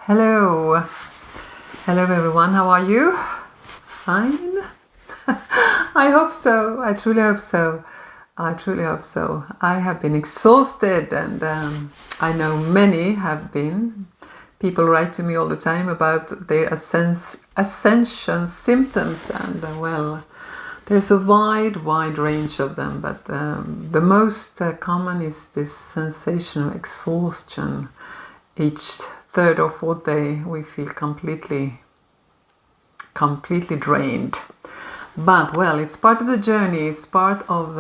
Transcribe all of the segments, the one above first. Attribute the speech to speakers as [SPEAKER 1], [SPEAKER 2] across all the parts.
[SPEAKER 1] Hello. Hello everyone, how are you? Fine? I hope so. I truly hope so. I truly hope so. I have been exhausted and I know many have been. People write to me all the time about their ascension symptoms and well, there's a wide range of them, but the most common is this sensation of exhaustion. Each third or fourth day we feel completely drained. But well, it's part of the journey, it's part of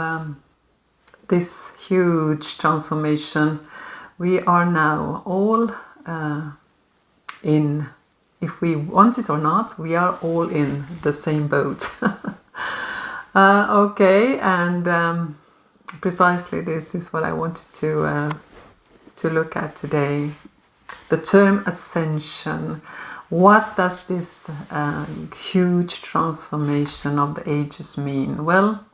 [SPEAKER 1] this huge transformation. We are now all in, if we want it or not, we are all in the same boat. Okay, and precisely this is what I wanted to look at today. The term ascension. What does this huge transformation of the ages mean? Well,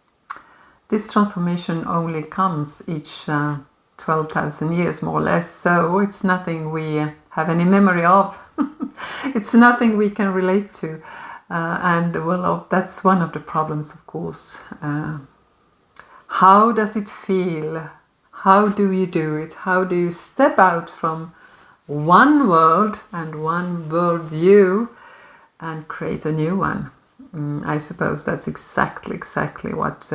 [SPEAKER 1] this transformation only comes each 12,000 years, more or less, so it's nothing we have any memory of. It's nothing we can relate to. And well, that's one of the problems, of course. How does it feel? How do you do it? How do you step out from one world and one worldview and create a new one? I suppose that's exactly what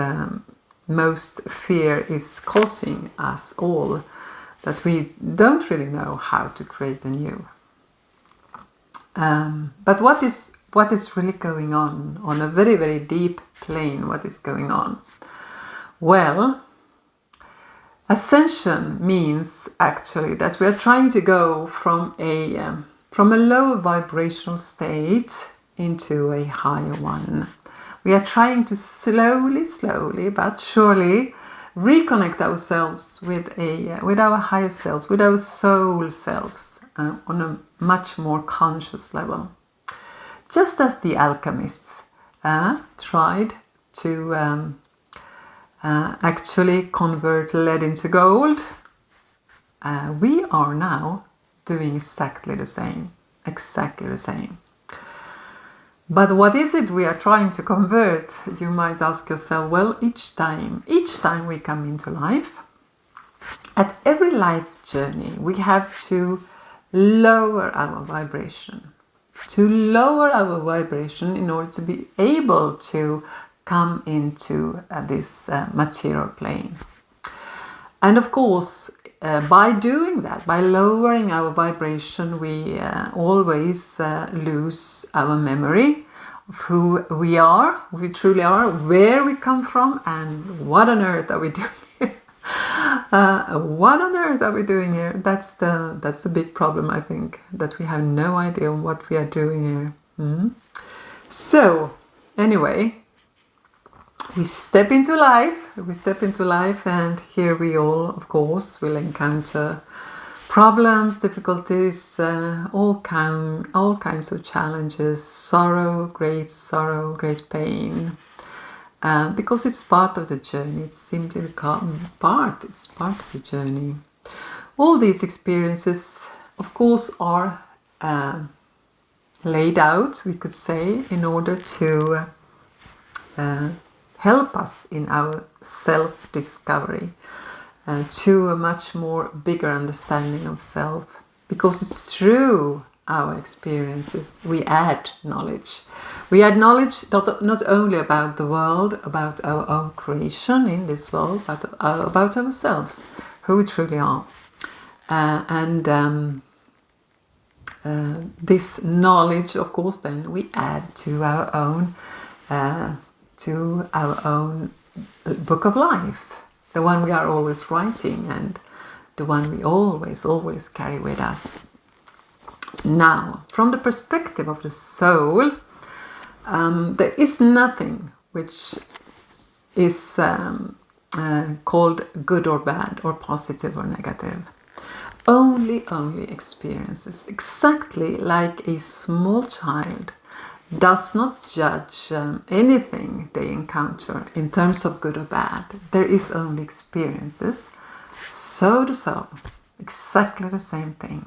[SPEAKER 1] most fear is causing us all, that we don't really know how to create a new. But what is really going on a very deep plane? What is going on? Well, ascension means actually that we are trying to go from a lower vibrational state into a higher one. We are trying to slowly but surely reconnect ourselves with our higher selves, with our soul selves, on a much more conscious level. Just as the alchemists tried to actually convert lead into gold, we are now doing exactly the same. But what is it we are trying to convert? You might ask yourself. Well, each time we come into life, at every life journey, we have to lower our vibration. To lower our vibration in order to be able to come into this material plane. And of course, by doing that, by lowering our vibration, we always lose our memory of who we are, we truly are, where we come from, and what on earth are we doing here? What on earth are we doing here? That's the big problem, I think, that we have no idea what we are doing here. So, anyway, we step into life, and here we all, of course, will encounter problems, difficulties, all kinds of challenges, sorrow, great pain, because it's part of the journey. It's simply part of the journey. All these experiences, of course, are laid out, we could say, in order to help us in our self-discovery, to a much more bigger understanding of self. Because it's through our experiences we add knowledge. We add knowledge not only about the world, about our own creation in this world, but about ourselves, who we truly are. This knowledge, of course, then we add to our own book of life, the one we are always writing and the one we always carry with us. Now, from the perspective of the soul, there is nothing which is called good or bad or positive or negative. Only experiences, exactly like a small child does not judge anything they encounter in terms of good or bad. There is only experiences. So the soul, exactly the same thing.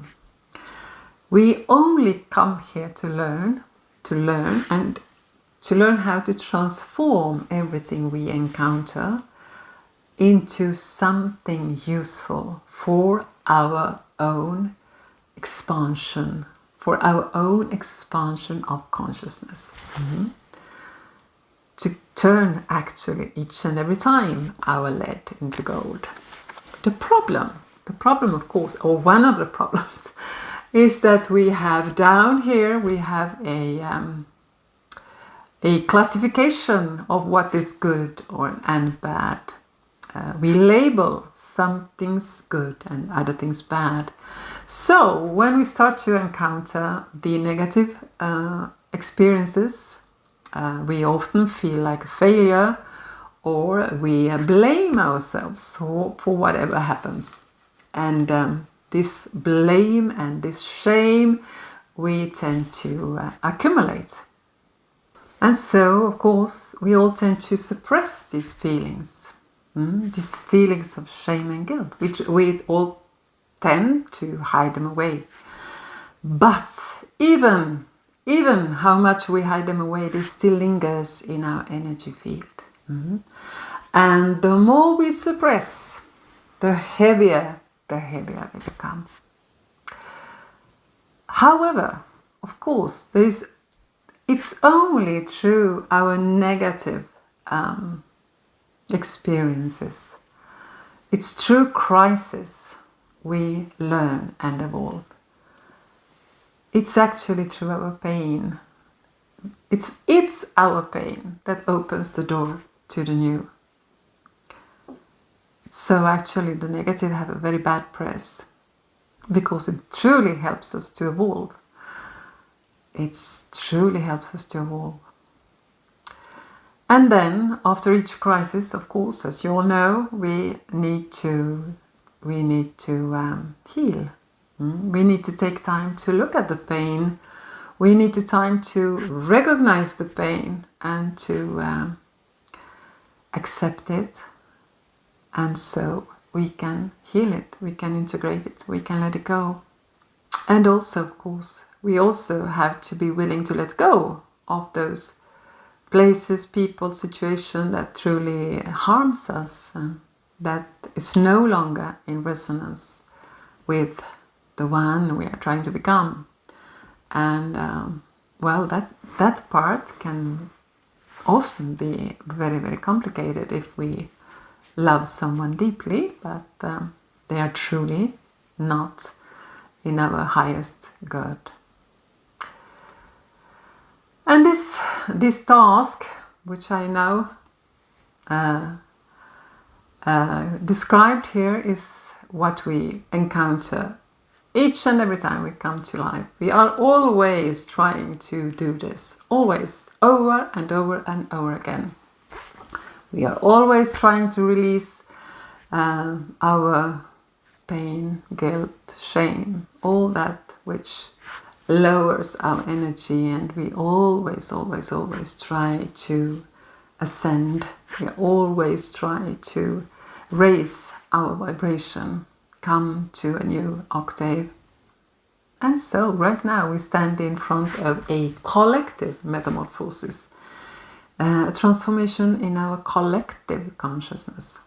[SPEAKER 1] We only come here to learn, and to learn how to transform everything we encounter into something useful for our own expansion, of consciousness. To turn actually each and every time our lead into gold. The problem of course, or one of the problems, is that we have down here, we have a classification of what is good and bad. We label some things good and other things bad. So when we start to encounter the negative experiences, we often feel like a failure, or we blame ourselves for whatever happens. And this blame and this shame we tend to accumulate. And so, of course, we all tend to suppress these feelings. These feelings of shame and guilt, which we all tend to hide them away. But even how much we hide them away, they still lingers in our energy field. And the more we suppress, the heavier they become. However, of course, it's only through our negative experiences, it's through crisis we learn and evolve. It's actually through our pain. It's our pain that opens the door to the new. So actually the negative have a very bad press, because it truly helps us to evolve. It truly helps us to evolve. And then after each crisis, of course, as you all know, we need to heal. We need to take time to look at the pain. We need time to recognize the pain and to accept it. And so we can heal it, we can integrate it, we can let it go. And also, of course, we also have to be willing to let go of those places, people, situation that truly harms us, and that is no longer in resonance with the one we are trying to become. And that part can often be very, very complicated if we love someone deeply, but they are truly not in our highest good. And this task, which I now described here, is what we encounter each and every time we come to life. We are always trying to do this, always, over and over and over again. We are always trying to release our pain, guilt, shame, all that which lowers our energy, and we always try to ascend. We always try to raise our vibration, come to a new octave. And so right now we stand in front of a collective metamorphosis, a transformation in our collective consciousness.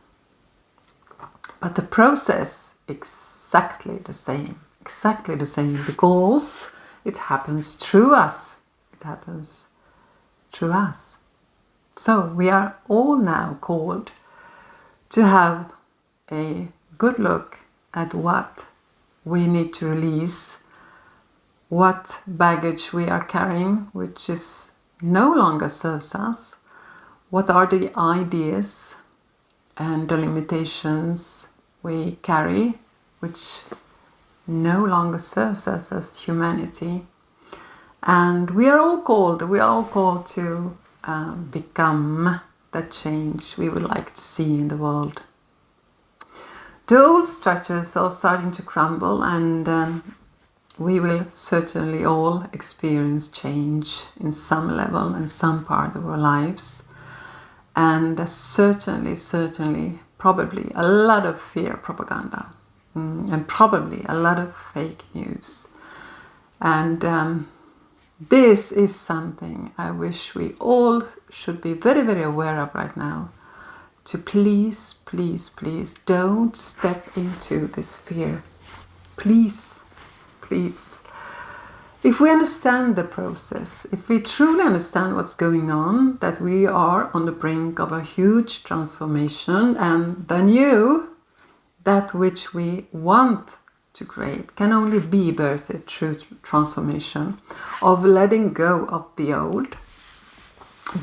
[SPEAKER 1] But the process exactly the same, because it happens through us. It happens through us. So we are all now called to have a good look at what we need to release, what baggage we are carrying, which is no longer serves us, what are the ideas and the limitations we carry, which no longer serves us as humanity. And we are all called to become that change we would like to see in the world. The old structures are starting to crumble, and we will certainly all experience change in some level and some part of our lives. And certainly, probably a lot of fear propaganda, and probably a lot of fake news. And this is something I wish we all should be very, very aware of right now. To please, please, please don't step into this fear. Please, please. If we understand the process, if we truly understand what's going on, that we are on the brink of a huge transformation, and the new, that which we want to create, can only be birthed through transformation, of letting go of the old,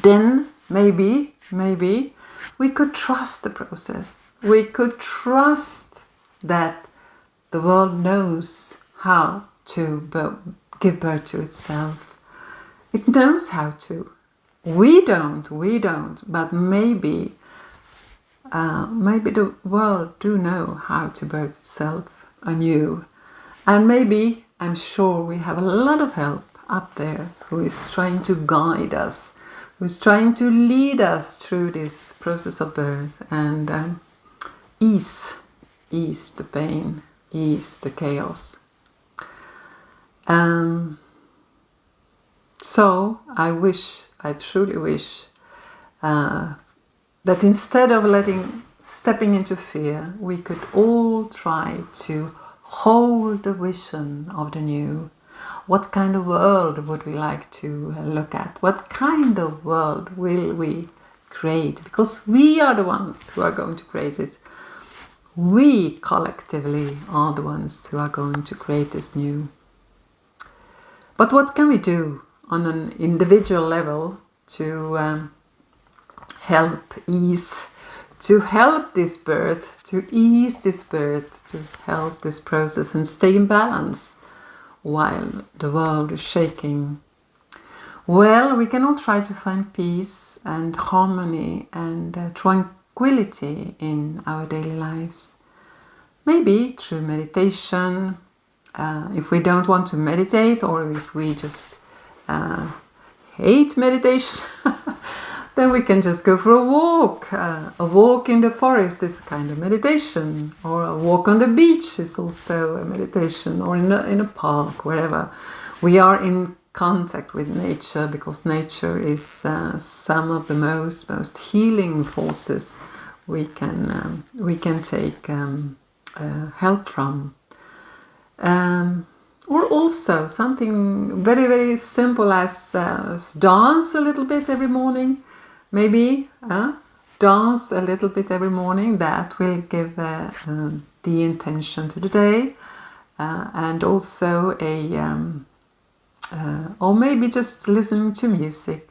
[SPEAKER 1] then maybe we could trust the process. We could trust that the world knows how to give birth to itself. It knows how to. We don't, but maybe the world do know how to birth itself anew. And maybe, I'm sure we have a lot of help up there who is trying to guide us, who's trying to lead us through this process of birth and ease the pain, ease the chaos. So I truly wish that instead of stepping into fear, we could all try to hold the vision of the new. What kind of world would we like to look at? What kind of world will we create? Because we are the ones who are going to create it. We collectively are the ones who are going to create this new. But what can we do on an individual level to help ease, to help this birth, to ease this birth, to help this process and stay in balance while the world is shaking? Well, we can all try to find peace and harmony and tranquility in our daily lives. Maybe through meditation, if we don't want to meditate, or if we just hate meditation, then we can just go for a walk. A walk in the forest is a kind of meditation, or a walk on the beach is also a meditation, or in a park, wherever. We are in contact with nature, because nature is some of the most healing forces we can take help from. Or also something very, very simple as dance a little bit every morning. Maybe dance a little bit every morning. That will give the intention to the day. And also or maybe just listening to music,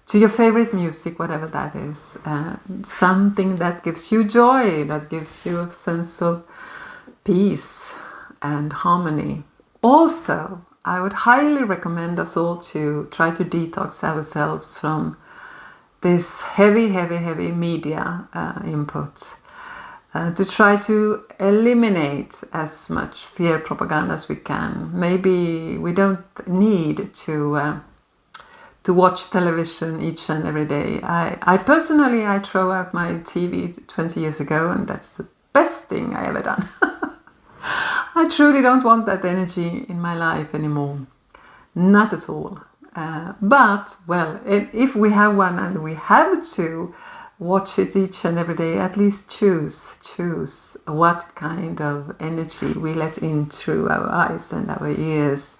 [SPEAKER 1] to your favorite music, whatever that is. Something that gives you joy, that gives you a sense of peace and harmony. Also, I would highly recommend us all to try to detox ourselves from this heavy media input. To try to eliminate as much fear propaganda as we can. Maybe we don't need to watch television each and every day. I personally throw out my TV 20 years ago, and that's the best thing I ever done. I truly don't want that energy in my life anymore. Not at all. But, well, if we have one and we have to watch it each and every day, at least choose what kind of energy we let in through our eyes and our ears.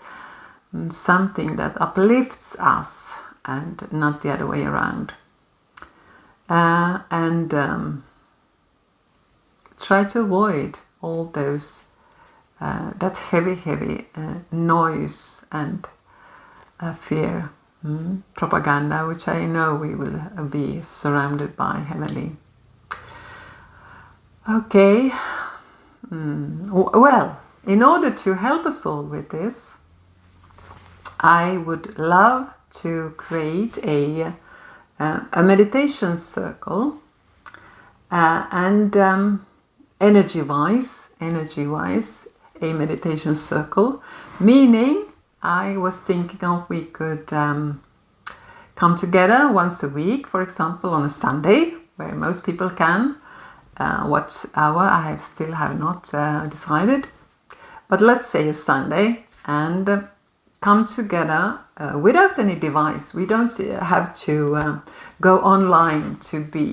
[SPEAKER 1] Something that uplifts us and not the other way around. And try to avoid all those that heavy noise and fear, propaganda, which I know we will be surrounded by heavily. Okay, well, in order to help us all with this, I would love to create a meditation circle, and energy-wise, a meditation circle, meaning I was thinking of we could come together once a week, for example, on a Sunday, where most people can. What hour I still have not decided, but let's say a Sunday, and come together without any device. We don't have to go online to be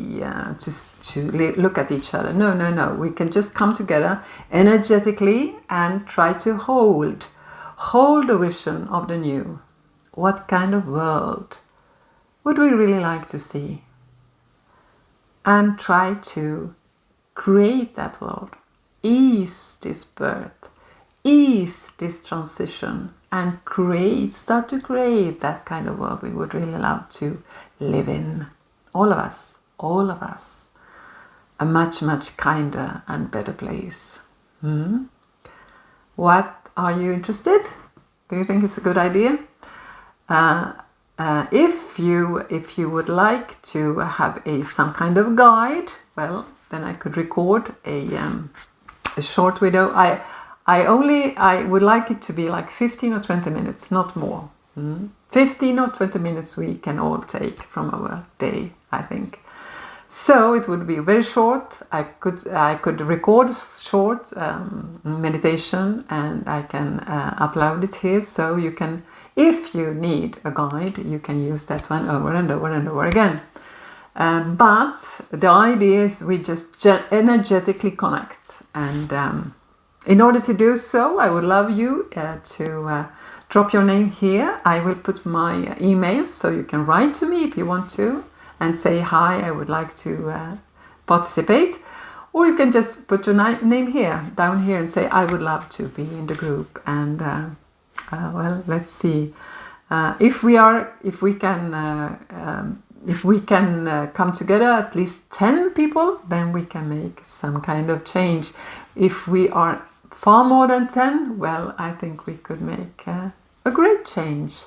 [SPEAKER 1] look at each other. No. We can just come together energetically and try to hold the vision of the new. What kind of world would we really like to see? And try to create that world. Ease this birth. Ease this transition. And start to create that kind of world we would really love to live in. All of us. A much, much kinder and better place. What, are you interested? Do you think it's a good idea? If you would like to have some kind of guide, well, then I could record a short video. I would like it to be like 15 or 20 minutes, not more. 15 or 20 minutes we can all take from our day, I think. So it would be very short. I could record short meditation, and I can upload it here, so you can, if you need a guide, you can use that one over and over and over again. But the idea is we just energetically connect, and in order to do so, I would love you to drop your name here. I will put my email, so you can write to me if you want to and say, hi, I would like to participate. Or you can just put your name here, down here, and say, I would love to be in the group. And well, let's see if we can come together, at least 10 people, then we can make some kind of change. If we are far more than 10, well, I think we could make a great change,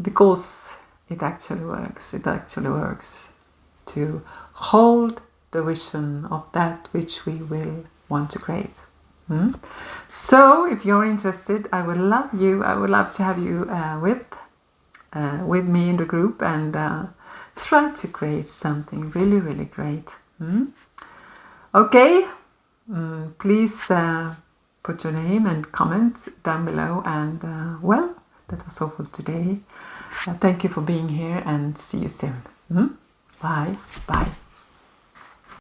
[SPEAKER 1] because it actually works. It actually works to hold the vision of that which we will want to create. So if you're interested, I would love to have you with me in the group, and try to create something really, really great. Okay, please put your name and comment down below, and well, that was all for today. Thank you for being here, and see you soon. Bye.